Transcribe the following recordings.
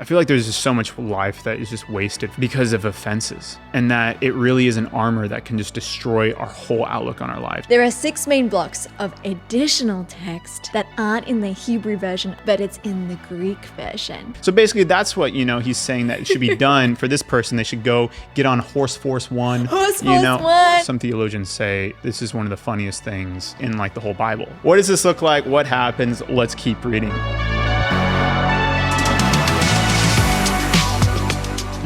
I feel like there's just so much life that is just wasted because of offenses, and that it really is an armor that can just destroy our whole outlook on our life. There are 6 main blocks of additional text that aren't in the Hebrew version, but it's in the Greek version. So basically that's what, he's saying that it should be done for this person. They should go get on Horse Force One. Horse Force One! Some theologians say this is one of the funniest things in like the whole Bible. What does this look like? What happens? Let's keep reading.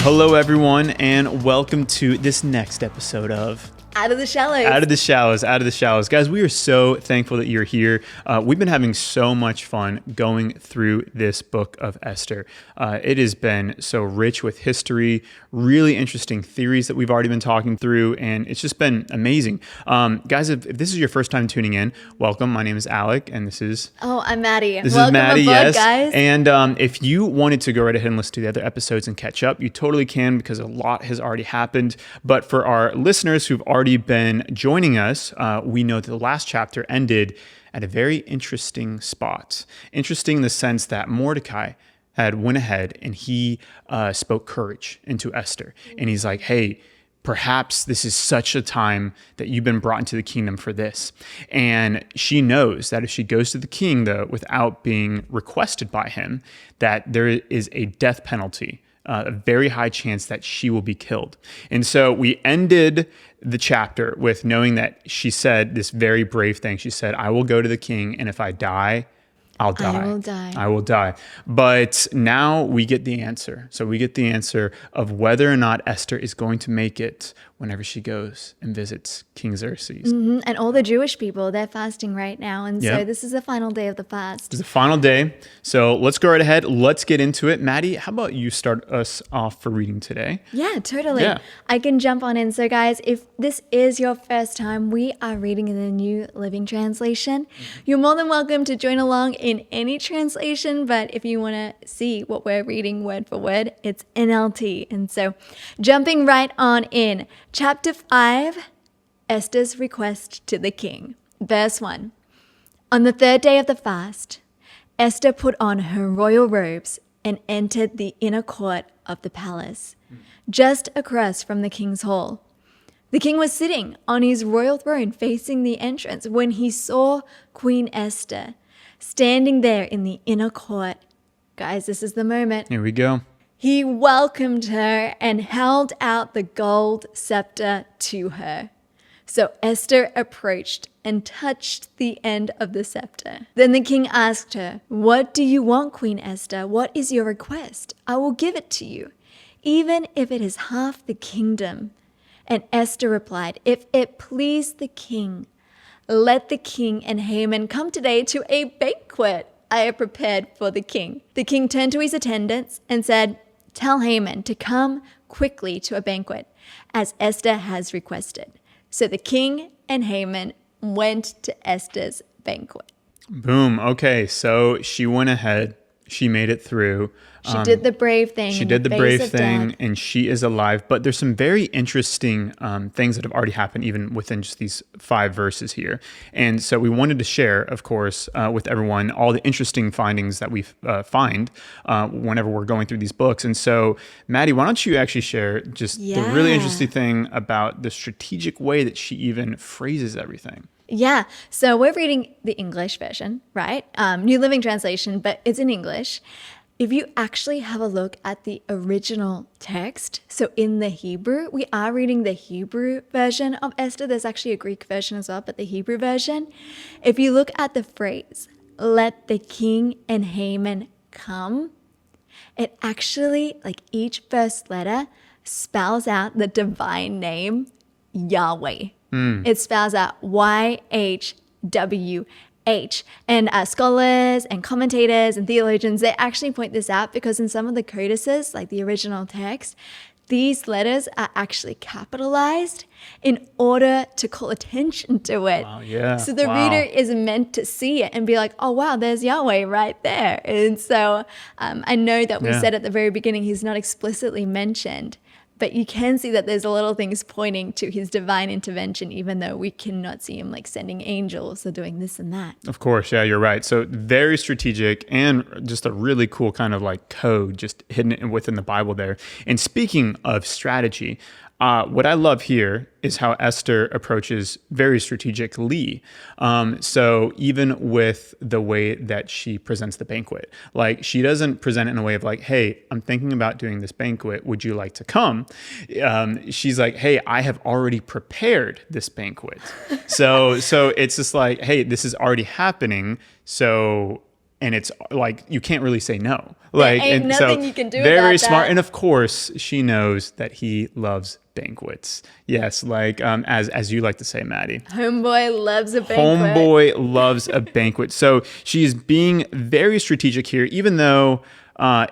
Hello, everyone, and welcome to this next episode of Out of the Shallows. Out of the Shallows, Out of the Shallows. Guys, we are so thankful that you're here. We've been having so much fun going through this book of Esther. It has been so rich with history, really interesting theories that we've already been talking through, and it's just been amazing. Guys, if this is your first time tuning in, welcome. My name is Alec, and this is... Oh, I'm Maddie. Welcome Maddie, aboard, yes. Guys. And if you wanted to go right ahead and listen to the other episodes and catch up, you totally can because a lot has already happened. But for our listeners who've already been joining us, we know that the last chapter ended at a very interesting spot. Interesting in the sense that Mordecai had went ahead and he spoke courage into Esther. And he's like, hey, perhaps this is such a time that you've been brought into the kingdom for this. And she knows that if she goes to the king, though, without being requested by him, that there is a death penalty, a very high chance that she will be killed. And so we ended the chapter with knowing that she said this very brave thing. She said, I will go to the king, and if I die, I'll die. I will die. I will die. But now we get the answer. So we get the answer of whether or not Esther is going to make it whenever she goes and visits King Xerxes. Mm-hmm. And all the Jewish people, they're fasting right now. And Yep. so this is the final day of the fast. It's the final day. So let's go right ahead. Let's get into it. Maddie, how about you start us off for reading today? Yeah, totally. Yeah. I can jump on in. So guys, if this is your first time, we are reading in the New Living Translation. You're more than welcome to join along in any translation, but if you want to see what we're reading word for word, it's NLT. And so jumping right on in, chapter 5, Esther's request to the king. Verse 1. On the 3rd day of the fast, Esther put on her royal robes and entered the inner court of the palace, just across from the king's hall. The king was sitting on his royal throne facing the entrance when he saw Queen Esther standing there in the inner court. Guys, this is the moment. Here we go. He welcomed her and held out the gold scepter to her. So Esther approached and touched the end of the scepter. Then the king asked her, "What do you want, Queen Esther? What is your request? I will give it to you, even if it is half the kingdom." And Esther replied, "If it please the king, let the king and Haman come today to a banquet I have prepared for the king." The king turned to his attendants and said, "Tell Haman to come quickly to a banquet, as Esther has requested." So the king and Haman went to Esther's banquet. Boom. Okay, so she went ahead. She made it through. She did the brave thing. She did the brave thing, death. and she is alive. But there's some very interesting things that have already happened, even within just these 5 verses here. And so we wanted to share, of course, with everyone all the interesting findings that we find whenever we're going through these books. And so, Maddie, why don't you actually share just the really interesting thing about the strategic way that she even phrases everything? Yeah, so we're reading the English version, right? New Living Translation, but it's in English. If you actually have a look at the original text, so in the Hebrew, we are reading the Hebrew version of Esther. There's actually a Greek version as well, but the Hebrew version. If you look at the phrase, "let the king and Haman come," it actually, like each first letter, spells out the divine name, Yahweh. It spells out YHWH. And scholars and commentators and theologians, they actually point this out because in some of the codices, like the original text, these letters are actually capitalized in order to call attention to it. Wow, yeah. So the reader is meant to see it and be like, oh, wow, there's Yahweh right there. And so I know that we said at the very beginning, he's not explicitly mentioned, But you can see that there's a little things pointing to his divine intervention, even though we cannot see him like sending angels or doing this and that. Of course, yeah, you're right. So very strategic and just a really cool kind of like code just hidden within the Bible there. And speaking of strategy, what I love here is how Esther approaches very strategically. So even with the way that she presents the banquet, like she doesn't present it in a way of like, hey, I'm thinking about doing this banquet. Would you like to come? She's like, hey, I have already prepared this banquet. So it's just like, hey, this is already happening. So, and it's like, you can't really say no. Like, there ain't and nothing so you can do very about smart. that. And of course, she knows that he loves banquets. Yes, like as you like to say, Maddie. Homeboy loves a banquet. Homeboy loves a banquet. So she's being very strategic here, even though,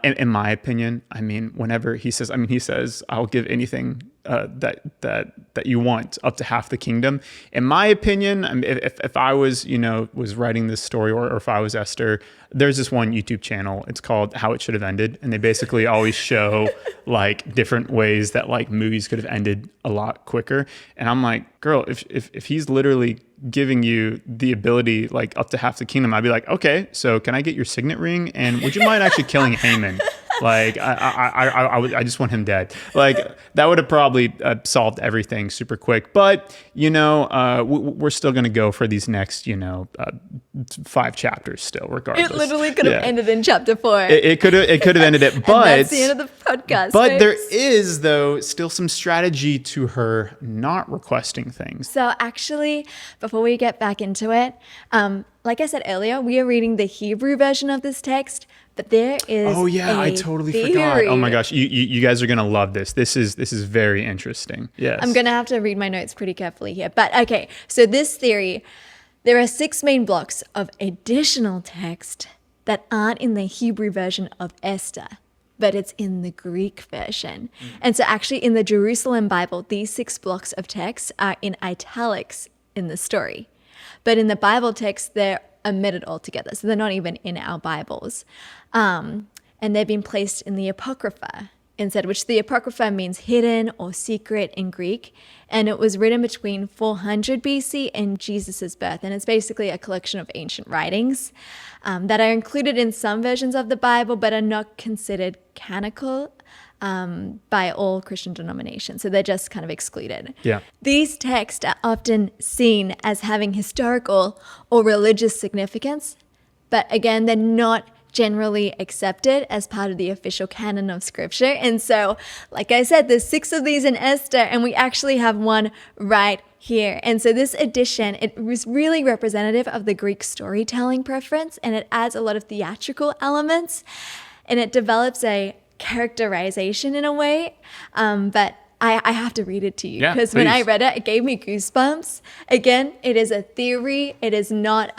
in my opinion, I mean, whenever he says, I'll give anything that you want, up to half the kingdom. In my opinion, I mean, if I was, was writing this story, or if I was Esther, there's this one YouTube channel. It's called How It Should Have Ended, and they basically always show like different ways that like movies could have ended a lot quicker. And I'm like, girl, if he's literally giving you the ability like up to half the kingdom, I'd be like, okay, so can I get your signet ring? And would you mind actually killing Haman? Like I just want him dead. Like that would have probably solved everything super quick. But we're still gonna go for these next 5 chapters still, regardless. It literally could have ended in chapter 4. It could have ended it, but and that's the end of the podcast. But folks. there is though still some strategy to her not requesting things. So actually, before we get back into it, like I said earlier, we are reading the Hebrew version of this text, but there is I totally forgot. Oh my gosh, you guys are gonna love this. This is very interesting. Yes, I'm gonna have to read my notes pretty carefully here. But okay, so this theory, there are 6 main blocks of additional text that aren't in the Hebrew version of Esther, but it's in the Greek version. And so actually in the Jerusalem Bible, these 6 blocks of text are in italics in the story. But in the Bible text, they're omitted altogether. So they're not even in our Bibles. And they've been placed in the Apocrypha instead, which the Apocrypha means hidden or secret in Greek. And it was written between 400 BC and Jesus' birth. And it's basically a collection of ancient writings that are included in some versions of the Bible, but are not considered canonical by all Christian denominations. So they're just kind of excluded. Yeah. These texts are often seen as having historical or religious significance, but again, they're not generally accepted as part of the official canon of scripture. And so, like I said, there's 6 of these in Esther, and we actually have one right here. And so this edition, it was really representative of the Greek storytelling preference, and it adds a lot of theatrical elements, and it develops a characterization in a way, but I have to read it to you because when I read it, it gave me goosebumps. Again, it is a theory. It is not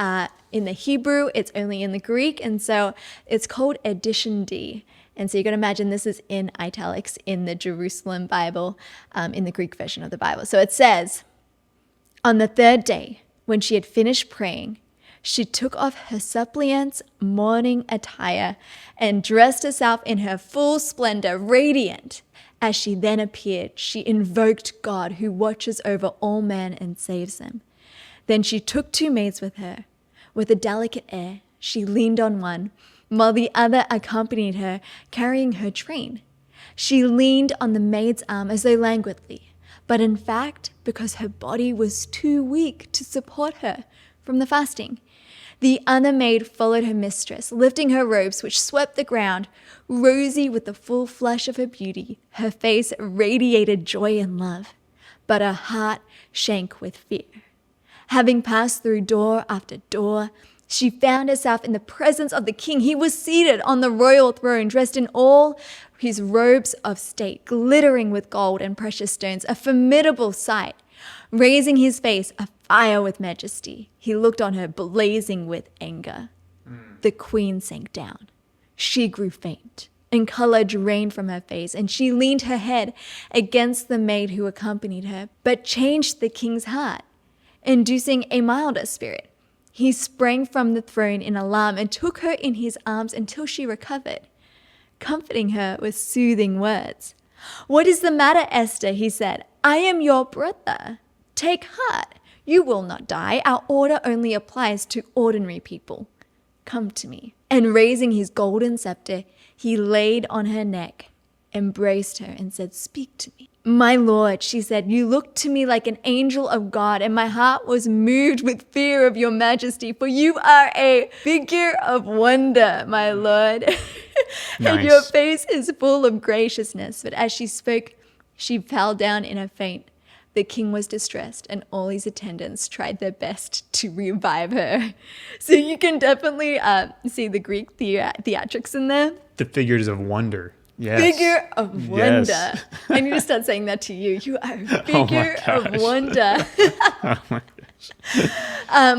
in the Hebrew. It's only in the Greek. And so it's called Edition D. And so you can imagine this is in italics in the Jerusalem Bible, in the Greek version of the Bible. So it says, on the 3rd day, when she had finished praying, she took off her suppliant's mourning attire and dressed herself in her full splendor, radiant. As she then appeared, she invoked God who watches over all men and saves them. Then she took 2 maids with her. With a delicate air, she leaned on one, while the other accompanied her, carrying her train. She leaned on the maid's arm as though languidly, but in fact, because her body was too weak to support her from the fasting. The other maid followed her mistress, lifting her robes, which swept the ground. Rosy with the full flush of her beauty, her face radiated joy and love, but her heart shrank with fear. Having passed through door after door, she found herself in the presence of the king. He was seated on the royal throne, dressed in all his robes of state, glittering with gold and precious stones, a formidable sight. Raising his face afire with majesty, he looked on her, blazing with anger. The queen sank down. She grew faint, and color drained from her face, and she leaned her head against the maid who accompanied her, but changed the king's heart, inducing a milder spirit. He sprang from the throne in alarm and took her in his arms until she recovered, comforting her with soothing words. "What is the matter, Esther?" he said. "I am your brother. Take heart. You will not die. Our order only applies to ordinary people. Come to me." And raising his golden scepter, he laid on her neck, embraced her, and said, "Speak to me." "My lord," she said, "you looked to me like an angel of God, and my heart was moved with fear of your majesty, for you are a figure of wonder, my lord." "And your Nice. face is full of graciousness." But as she spoke, she fell down in a faint. The king was distressed, and all his attendants tried their best to revive her. So you can definitely see the Greek theatrics in there. The figures of wonder. Yes. Figure of wonder. Yes. I need to start saying that to you. You are a Oh my figure of gosh. wonder. Oh my gosh.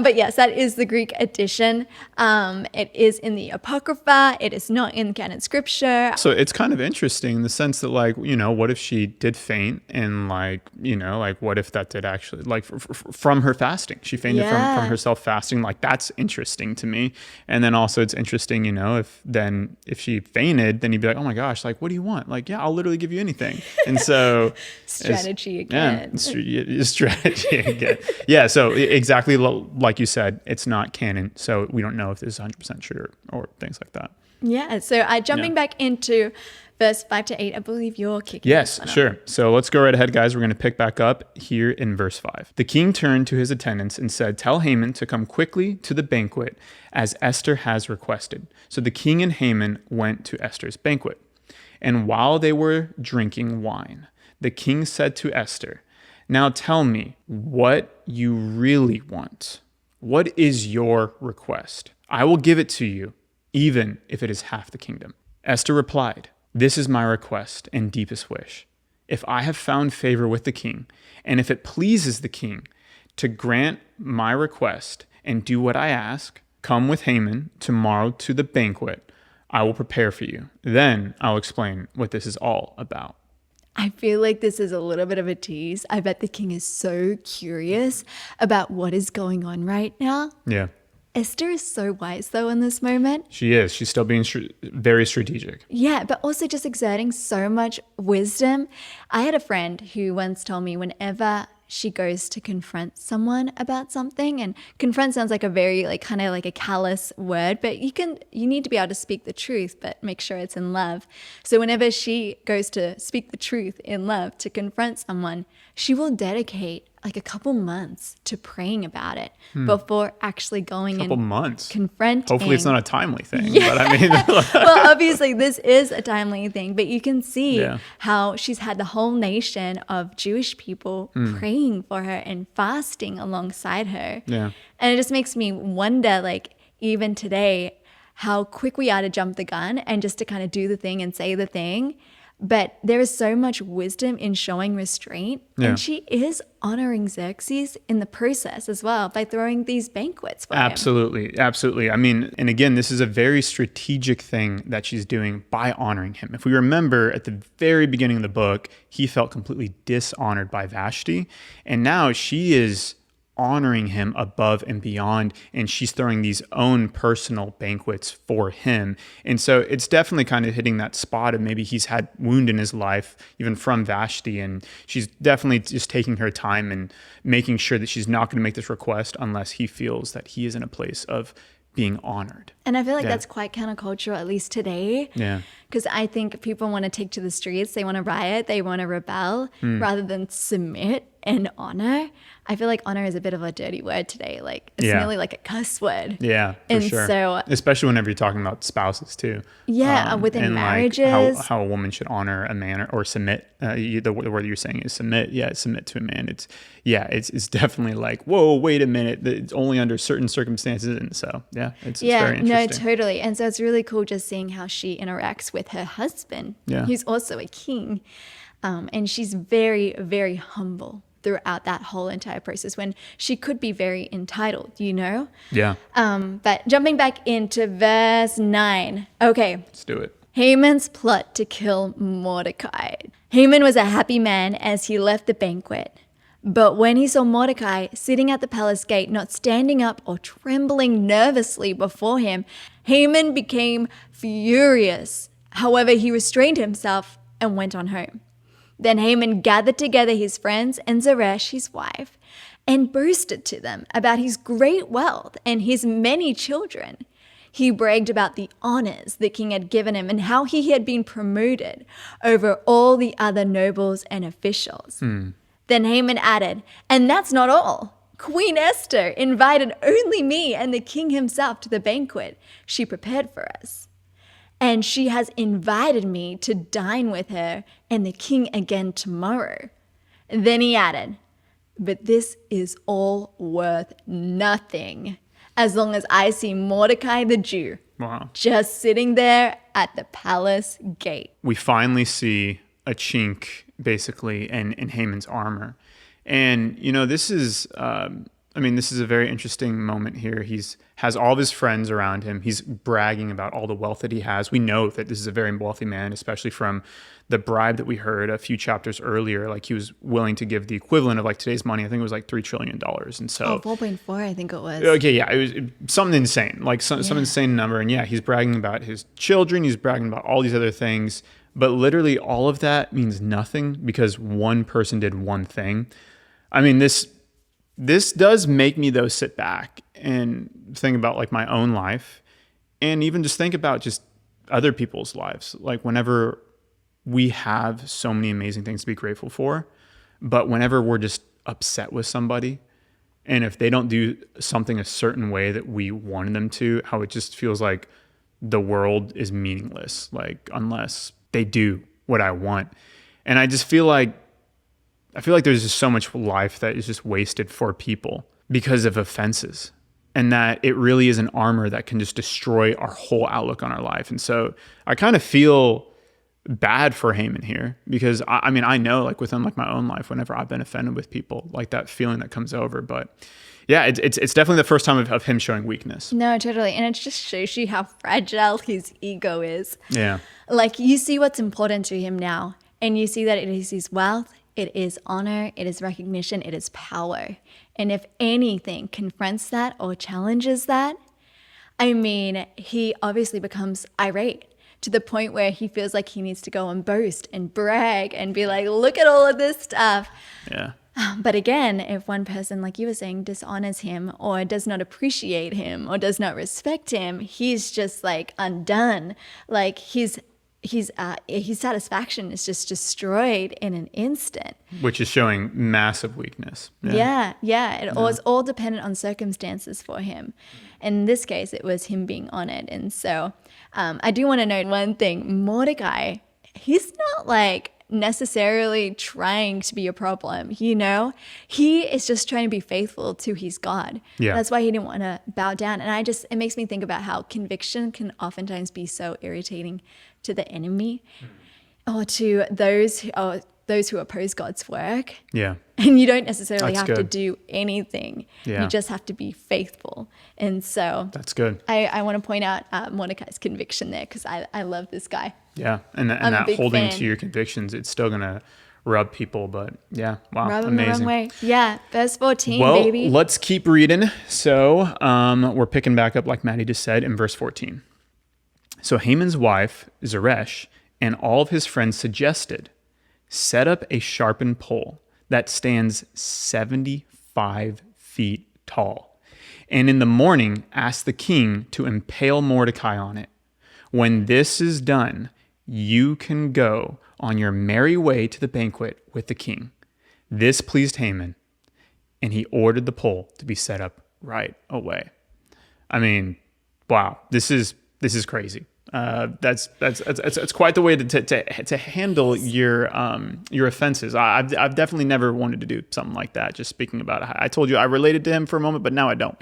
But yes, that is the Greek edition. It is in the Apocrypha. It is not in canon scripture. So it's kind of interesting in the sense that, like, you know, what if she did faint, and like, you know, like what if that did actually, like, from her fasting, she fainted from herself fasting. Like, that's interesting to me. And then also it's interesting, you know, if she fainted, then you'd be like, oh my gosh, like, what do you want? Like, yeah, I'll literally give you anything. And so Strategy again. Yeah, strategy again. Yeah. So exactly like you said, it's not canon. So we don't know if this is 100% true or things like that. Yeah. So jumping back into verse 5 to 8, I believe you're kicking Yes, this one off. sure. So let's go right ahead, guys. We're going to pick back up here in verse 5. The king turned to his attendants and said, "Tell Haman to come quickly to the banquet, as Esther has requested." So the king and Haman went to Esther's banquet. And while they were drinking wine, the king said to Esther, "Now tell me what you really want. What is your request? I will give it to you, even if it is half the kingdom." Esther replied, "This is my request and deepest wish. If I have found favor with the king, and if it pleases the king to grant my request and do what I ask, come with Haman tomorrow to the banquet. I will prepare for you. Then I'll explain what this is all about." I feel like this is a little bit of a tease. I bet the king is so curious about what is going on right now. Yeah, Esther is so wise, though, in this moment. she is. She's still being very strategic. Yeah, but also just exerting so much wisdom. I had a friend who once told me whenever she goes to confront someone about something, and confront sounds like a very kind of like a callous word, but you need to be able to speak the truth, but make sure it's in love. So whenever she goes to speak the truth in love to confront someone, she will dedicate like a couple months to praying about it before actually going Couple and months. confronting. Hopefully it's not a timely thing, but I mean, Well, obviously this is a timely thing, but you can see Yeah. how she's had the whole nation of Jewish people praying for her and fasting alongside her. Yeah. And it just makes me wonder, like, even today, how quick we are to jump the gun and just to kind of do the thing and say the thing. But there is so much wisdom in showing restraint. Yeah. And she is honoring Xerxes in the process as well by throwing these banquets for him. Absolutely. Absolutely. I mean, and again, this is a very strategic thing that she's doing by honoring him. If we remember at the very beginning of the book, he felt completely dishonored by Vashti. And now she is honoring him above and beyond, and she's throwing these own personal banquets for him. And so it's definitely kind of hitting that spot of maybe he's had wound in his life, even from Vashti, and she's definitely just taking her time and making sure that she's not going to make this request unless he feels that he is in a place of being honored. And I feel like Yeah. that's quite countercultural, at least today. Yeah. Because I think people want to take to the streets, they want to riot, they want to rebel, rather than submit and honor. I feel like honor is a bit of a dirty word today. Like, it's Yeah. nearly like a cuss word. Yeah, for And sure. so- especially whenever you're talking about spouses too. Yeah, within and marriages. Like how a woman should honor a man or submit. The word you're saying is submit. Yeah, submit to a man. It's definitely like, whoa, wait a minute. It's only under certain circumstances, and so it's very interesting. No, totally. And so it's really cool just seeing how she interacts with her husband, Yeah. who's also a king. And she's very, very humble throughout that whole entire process when she could be very entitled, you know? Yeah, But jumping back into verse 9. Okay, let's do it. Haman's plot to kill Mordecai. Haman was a happy man as he left the banquet. But when he saw Mordecai sitting at the palace gate, not standing up or trembling nervously before him, Haman became furious. However, he restrained himself and went on home. Then Haman gathered together his friends and Zeresh, his wife, and boasted to them about his great wealth and his many children. He bragged about the honors the king had given him and how he had been promoted over all the other nobles and officials. Then Haman added, "And that's not all. Queen Esther invited only me and the king himself to the banquet she prepared for us. And she has invited me to dine with her and the king again tomorrow." Then he added, "But this is all worth nothing as long as I see Mordecai the Jew just sitting there at the palace gate." We finally see a chink, basically, in Haman's armor. And, this is, this is a very interesting moment here. Has all of his friends around him. He's bragging about all the wealth that he has. We know that this is a very wealthy man, especially from the bribe that we heard a few chapters earlier. Like, he was willing to give the equivalent of, like, today's money. I think it was like $3 trillion. And so 4.4, I think it was. Okay, yeah, it was something insane, like some insane number. And yeah, he's bragging about his children. He's bragging about all these other things. But literally all of that means nothing because one person did one thing. I mean, this does make me, though, sit back and think about, like, my own life and even just think about just other people's lives. Like, whenever we have so many amazing things to be grateful for, but whenever we're just upset with somebody, and if they don't do something a certain way that we wanted them to, how it just feels like the world is meaningless, like, unless they do what I want. And I just feel like there's just so much life that is just wasted for people because of offenses, and that it really is an armor that can just destroy our whole outlook on our life. And so I kind of feel bad for Haman here because I know, like, within, like, my own life, whenever I've been offended with people, like, that feeling that comes over. But yeah, it's definitely the first time of him showing weakness. No, totally. And it just shows you how fragile his ego is. Yeah. Like, you see what's important to him now, and you see that it is his wealth, it is honor, it is recognition, it is power. And if anything confronts that or challenges that, he obviously becomes irate to the point where he feels like he needs to go and boast and brag and be like, look at all of this stuff. Yeah. But again, if one person, like you were saying, dishonors him or does not appreciate him or does not respect him, he's just, like, undone. Like, his satisfaction is just destroyed in an instant. Which is showing massive weakness. Yeah. It was all dependent on circumstances for him. In this case, it was him being honored. And so I do want to note one thing. Mordecai, he's not, like, necessarily trying to be a problem, He is just trying to be faithful to his God. Yeah. That's why he didn't want to bow down. And it makes me think about how conviction can oftentimes be so irritating to the enemy or to those who oppose God's work. Yeah. And you don't necessarily That's have to good. do anything. Yeah. You just have to be faithful. And so That's good. I want to point out Mordecai's conviction there because I love this guy. Yeah. And that holding to your convictions, it's still going to rub people. But yeah, wow, Rub them amazing. the wrong way. Yeah, verse 14, Well, baby. let's keep reading. So we're picking back up, like Maddie just said, in verse 14. So Haman's wife, Zeresh, and all of his friends suggested, set up a sharpened pole that stands 75 feet tall. And in the morning, ask the king to impale Mordecai on it. When this is done, you can go on your merry way to the banquet with the king. This pleased Haman, and he ordered the pole to be set up right away. I mean, wow, this is crazy. That's quite the way to handle your offenses. I've definitely never wanted to do something like that. Just speaking about it, I told you I related to him for a moment, but now I don't.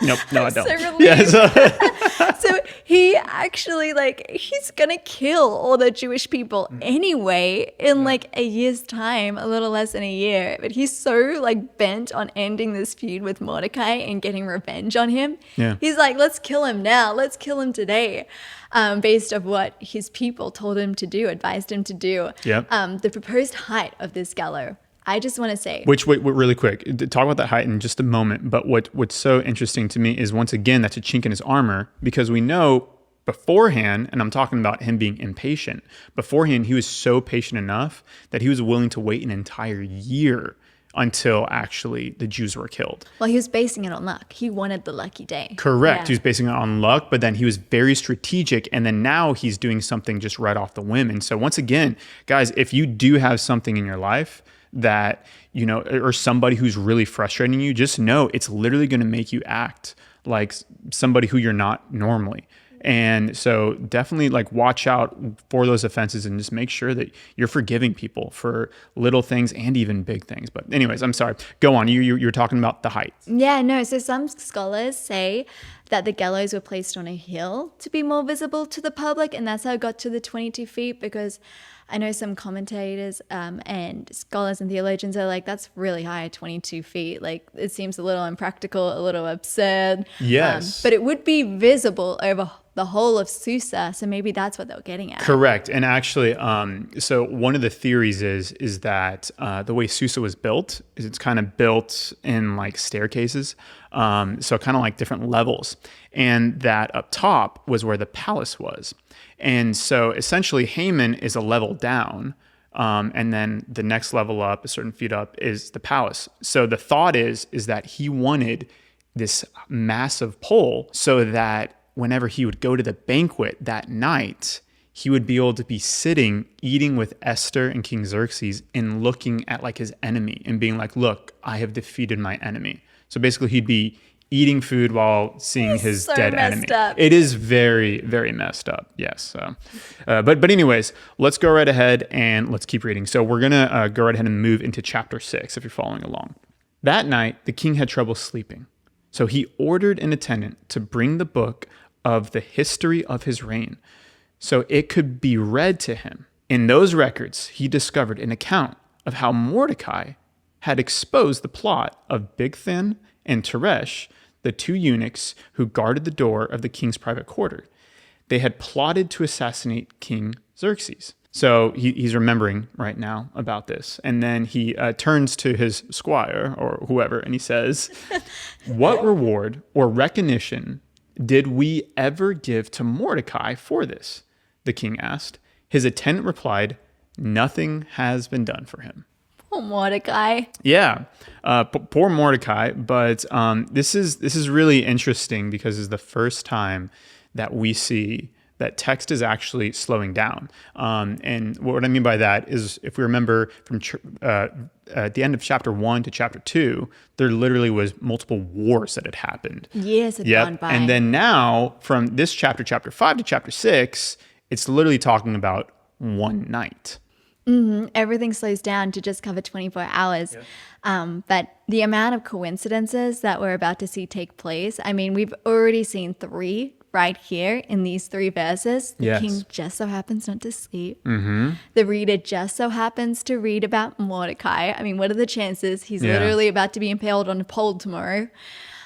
Nope, no, I don't. So relieved. Yeah, So he actually, like, he's gonna kill all the Jewish people anyway in like a year's time, a little less than a year. But he's so, like, bent on ending this feud with Mordecai and getting revenge on him. Yeah. He's like, let's kill him now. Let's kill him today. Based on what his people told him to do, advised him to do. Yep. The proposed height of this gallows, I just want to say. Which, wait, really quick, talk about that height in just a moment. But what's so interesting to me is, once again, that's a chink in his armor, because we know beforehand, and I'm talking about him being impatient, beforehand, he was so patient enough that he was willing to wait an entire year until actually the Jews were killed. Well, he was basing it on luck. He wanted the lucky day. Correct. Yeah. He was basing it on luck, but then he was very strategic. And then now he's doing something just right off the whim. And so once again, guys, if you do have something in your life that, you know, or somebody who's really frustrating you, just know it's literally going to make you act like somebody who you're not normally. And so definitely like watch out for those offenses and just make sure that you're forgiving people for little things and even big things. But anyways, I'm sorry. Go on. You're talking about the height. Yeah, no. So some scholars say that the gallows were placed on a hill to be more visible to the public. And that's how it got to the 22 feet, because I know some commentators and scholars and theologians are like, that's really high, 22 feet. Like, it seems a little impractical, a little absurd. Yes. But it would be visible over the whole of Susa. So maybe that's what they were getting at. Correct. And actually, so one of the theories is that the way Susa was built is it's kind of built in like staircases. So kind of like different levels. And that up top was where the palace was. And so essentially Haman is a level down. And then the next level up, a certain feet up, is the palace. So the thought is that he wanted this massive pole so that whenever he would go to the banquet that night, he would be able to be sitting, eating with Esther and King Xerxes and looking at like his enemy and being like, look, I have defeated my enemy. So basically he'd be eating food while seeing his so dead messed enemy. up. It is very, very messed up. Yes. So, but anyways, let's go right ahead and let's keep reading. So we're going to go right ahead and move into chapter 6 if you're following along. That night, the king had trouble sleeping. So he ordered an attendant to bring the book of the history of his reign so it could be read to him. In those records, he discovered an account of how Mordecai had exposed the plot of Bigthan and Teresh, the two eunuchs who guarded the door of the king's private quarter. They had plotted to assassinate King Xerxes. So he's remembering right now about this. And then he turns to his squire or whoever, and he says, what reward or recognition did we ever give to Mordecai for this? The king asked. His attendant replied, nothing has been done for him. Oh, Mordecai. Yeah, poor Mordecai. But this is really interesting because it's the first time that we see that text is actually slowing down. And what I mean by that is, if we remember from at the end of chapter 1 to chapter 2, there literally was multiple wars that had happened. Years had gone by. And then now from this chapter 5 to chapter 6, it's literally talking about one night. Mm-hmm. Everything slows down to just cover 24 hours. Yeah. But the amount of coincidences that we're about to see take place, I mean, we've already seen 3 right here in these 3 verses. The king just so happens not to sleep. Mm-hmm. The reader just so happens to read about Mordecai. I mean, what are the chances? He's literally about to be impaled on a pole tomorrow.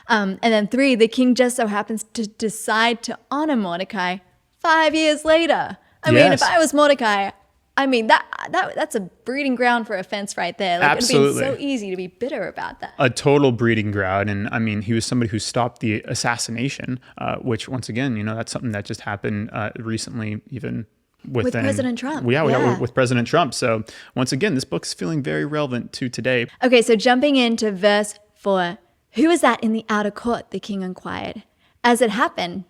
And then 3, the king just so happens to decide to honor Mordecai 5 years later. I mean, if I was Mordecai, I mean, that's a breeding ground for offense right there. Like, absolutely. It'd be so easy to be bitter about that. A total breeding ground. And I mean, he was somebody who stopped the assassination, which once again, you know, that's something that just happened recently, even with President Trump. Yeah, with President Trump. So once again, this book's feeling very relevant to today. Okay, so jumping into verse 4. Who is that in the outer court? The king inquired. As it happened,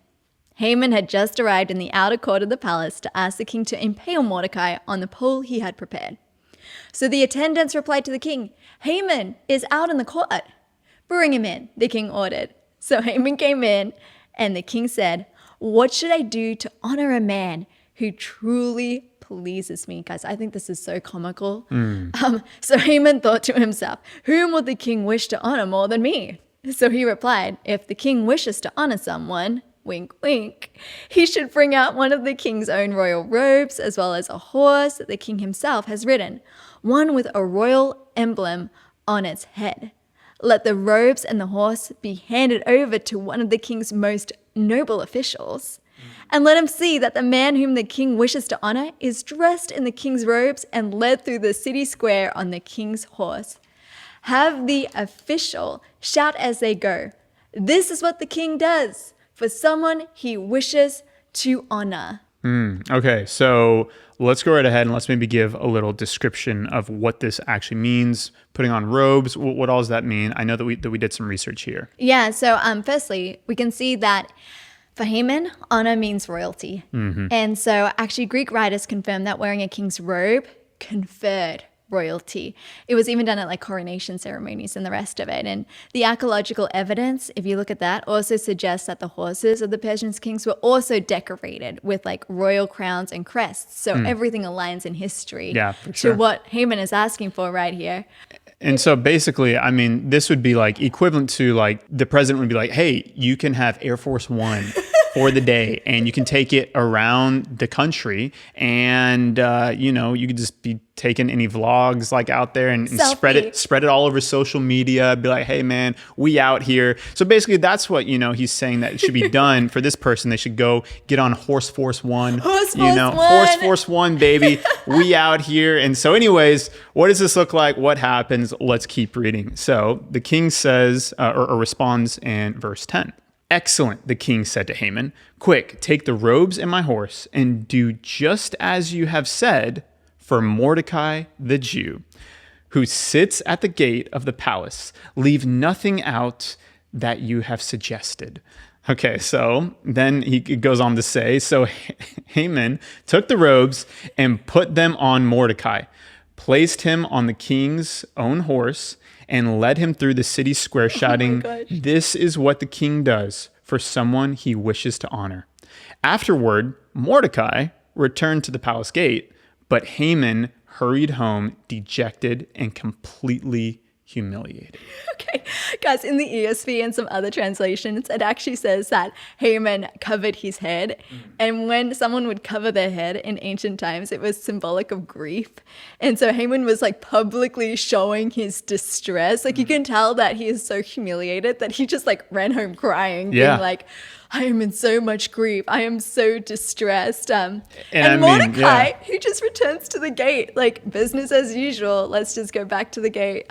Haman had just arrived in the outer court of the palace to ask the king to impale Mordecai on the pole he had prepared. So the attendants replied to the king, Haman is out in the court. Bring him in, the king ordered. So Haman came in, and the king said, what should I do to honor a man who truly pleases me? Guys, I think this is so comical. So Haman thought to himself, whom would the king wish to honor more than me? So he replied, if the king wishes to honor someone, wink, wink, he should bring out one of the king's own royal robes, as well as a horse that the king himself has ridden, one with a royal emblem on its head. Let the robes and the horse be handed over to one of the king's most noble officials, and let him see that the man whom the king wishes to honor is dressed in the king's robes and led through the city square on the king's horse. Have the official shout as they go, this is what the king does for someone he wishes to honor. Okay, so let's go right ahead and let's maybe give a little description of what this actually means. Putting on robes, what all does that mean? I know that we did some research here. Yeah, so firstly, we can see that for Haman, honor means royalty. And so actually Greek writers confirm that wearing a king's robe conferred royalty. It was even done at like coronation ceremonies and the rest of it. And the archaeological evidence, if you look at that, also suggests that the horses of the Persian kings were also decorated with like royal crowns and crests. So everything aligns in history to what Haman is asking for right here. And so basically, I mean, this would be like equivalent to like the president would be like, hey, you can have Air Force One for the day and you can take it around the country and, you could just be taking any vlogs like out there and spread it all over social media. Be like, hey, man, we out here. So basically, that's what, he's saying that it should be done for this person. They should go get on Horse Force One. Horse Force One, baby. We out here. And so anyways, what does this look like? What happens? Let's keep reading. So the king says or responds in verse 10. Excellent, the king said to Haman. Quick, take the robes and my horse and do just as you have said for Mordecai the Jew, who sits at the gate of the palace. Leave nothing out that you have suggested. Okay, so then he goes on to say, so Haman took the robes and put them on Mordecai, placed him on the king's own horse, and led him through the city square shouting, this is what the king does for someone he wishes to honor. Afterward, Mordecai returned to the palace gate, but Haman hurried home dejected and completely humiliated. Okay, guys, in the ESV and some other translations, it actually says that Haman covered his head. And when someone would cover their head in ancient times, it was symbolic of grief. And so Haman was like publicly showing his distress. Like you can tell that he is so humiliated that he just like ran home crying, being like, I am in so much grief. I am so distressed. And Mordecai, who just returns to the gate, like business as usual. Let's just go back to the gate.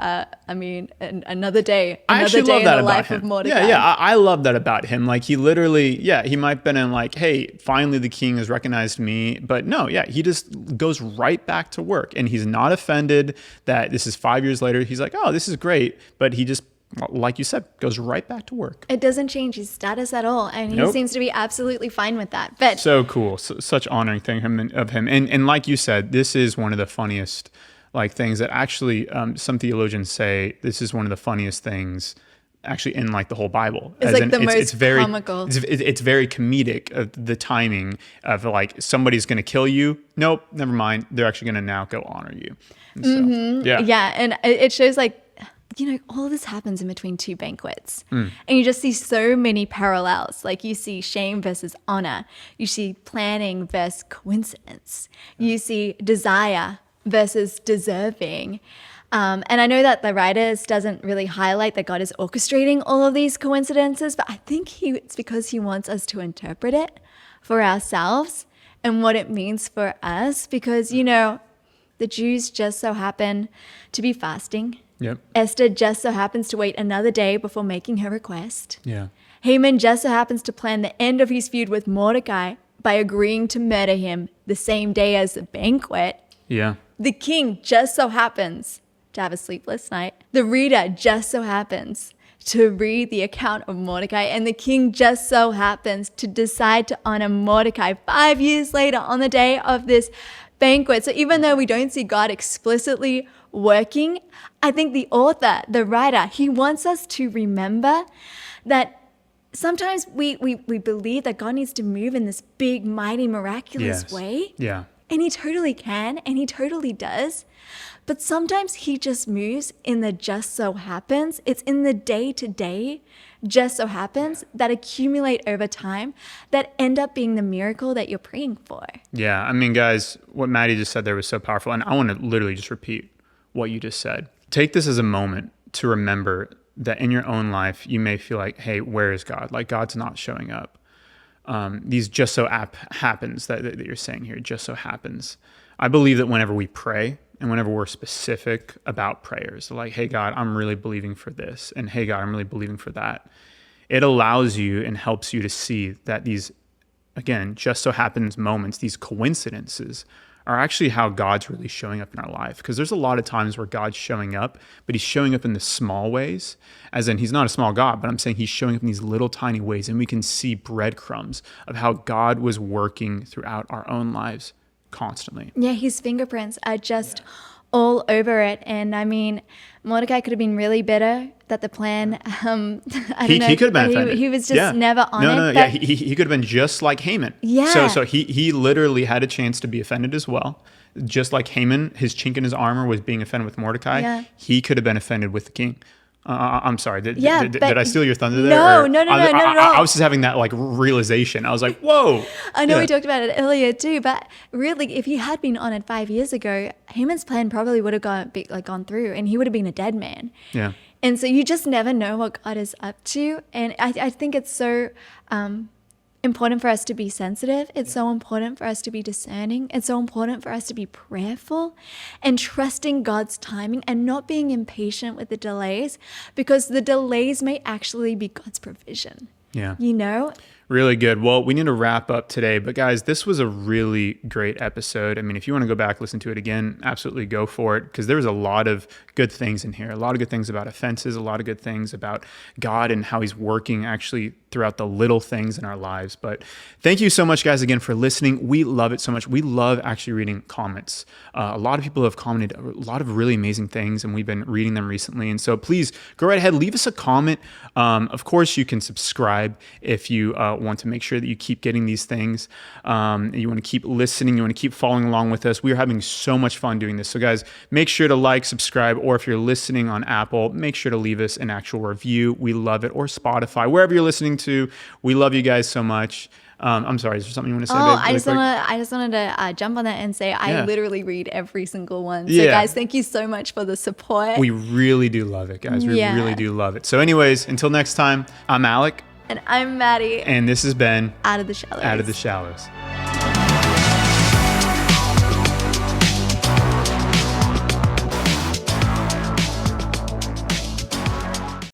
Another day in the life of Mordecai. I love that about him. Like he literally, he might have been in like, hey, finally the king has recognized me. But no, he just goes right back to work. And he's not offended that this is 5 years later. He's like, oh, this is great. But he just, like you said, goes right back to work. It doesn't change his status at all. And he seems to be absolutely fine with that. But so cool. Such honoring thing of him. And like you said, this is one of the funniest like things that actually some theologians say this is one of the funniest things actually in like the whole Bible. It's like the most comical. It's very comedic of the timing of like somebody's going to kill you. Nope, never mind. They're actually going to now go honor you. And so, and it shows like, all of this happens in between two banquets. And you just see so many parallels. Like you see shame versus honor. You see planning versus coincidence. You see desire versus deserving. And I know that the writers doesn't really highlight that God is orchestrating all of these coincidences, but I think it's because he wants us to interpret it for ourselves and what it means for us. Because, the Jews just so happen to be fasting. Yep. Esther just so happens to wait another day before making her request. Yeah. Haman just so happens to plan the end of his feud with Mordecai by agreeing to murder him the same day as the banquet. Yeah. The king just so happens to have a sleepless night. The reader just so happens to read the account of Mordecai, and the king just so happens to decide to honor Mordecai 5 years later on the day of this banquet. So even though we don't see God explicitly working, I think the author, the writer, he wants us to remember that sometimes we believe that God needs to move in this big, mighty, miraculous way. Yeah. And he totally can, and he totally does. But sometimes he just moves in the just so happens. It's in the day-to-day just so happens that accumulate over time that end up being the miracle that you're praying for. Yeah, I mean, guys, what Maddie just said there was so powerful. And I want to literally just repeat what you just said. Take this as a moment to remember that in your own life, you may feel like, hey, where is God? Like God's not showing up. These just so happens that you're saying here, just so happens. I believe that whenever we pray and whenever we're specific about prayers, like, hey, God, I'm really believing for this. And hey, God, I'm really believing for that. It allows you and helps you to see that these again, just so happens moments, these coincidences, are actually how God's really showing up in our life. Because there's a lot of times where God's showing up, but he's showing up in the small ways, as in he's not a small God, but I'm saying he's showing up in these little tiny ways, and we can see breadcrumbs of how God was working throughout our own lives constantly. Yeah, his fingerprints are just all over it. And I mean, Mordecai could have been really bitter that the plan, I don't know. He could have been offended. He was just never on it. No, yeah, he could have been just like Haman. Yeah. So he literally had a chance to be offended as well. Just like Haman, his chink in his armor was being offended with Mordecai. Yeah. He could have been offended with the king. I'm sorry. Did I steal your thunder there? No, not at all. I was just having that like realization. I was like, whoa. I know we talked about it earlier too, but really, if he had been on it 5 years ago, Haman's plan probably would have gone through, and he would have been a dead man. Yeah. And so you just never know what God is up to. And I think it's so important for us to be sensitive. It's so important for us to be discerning. It's so important for us to be prayerful and trusting God's timing and not being impatient with the delays, because the delays may actually be God's provision. Yeah. You know? Really good. Well, we need to wrap up today, but guys, this was a really great episode. I mean, if you want to go back, listen to it again, absolutely go for it, because there was a lot of good things in here, a lot of good things about offenses, a lot of good things about God and how he's working actually throughout the little things in our lives. But thank you so much, guys, again, for listening. We love it so much. We love actually reading comments. A lot of people have commented a lot of really amazing things, and we've been reading them recently. And so please go right ahead, leave us a comment. Of course, you can subscribe if you want to make sure that you keep getting these things. You want to keep listening. You want to keep following along with us. We are having so much fun doing this. So guys, make sure to like, subscribe, or if you're listening on Apple, make sure to leave us an actual review. We love it. Or Spotify, wherever you're listening to. We love you guys so much. I'm sorry, is there something you want to say? I just wanted to jump on that and say I literally read every single one. So guys, thank you so much for the support. We really do love it, guys. We really do love it. So anyways, until next time, I'm Alec. And I'm Maddie. And this has been Out of the Shallows. Out of the Shallows.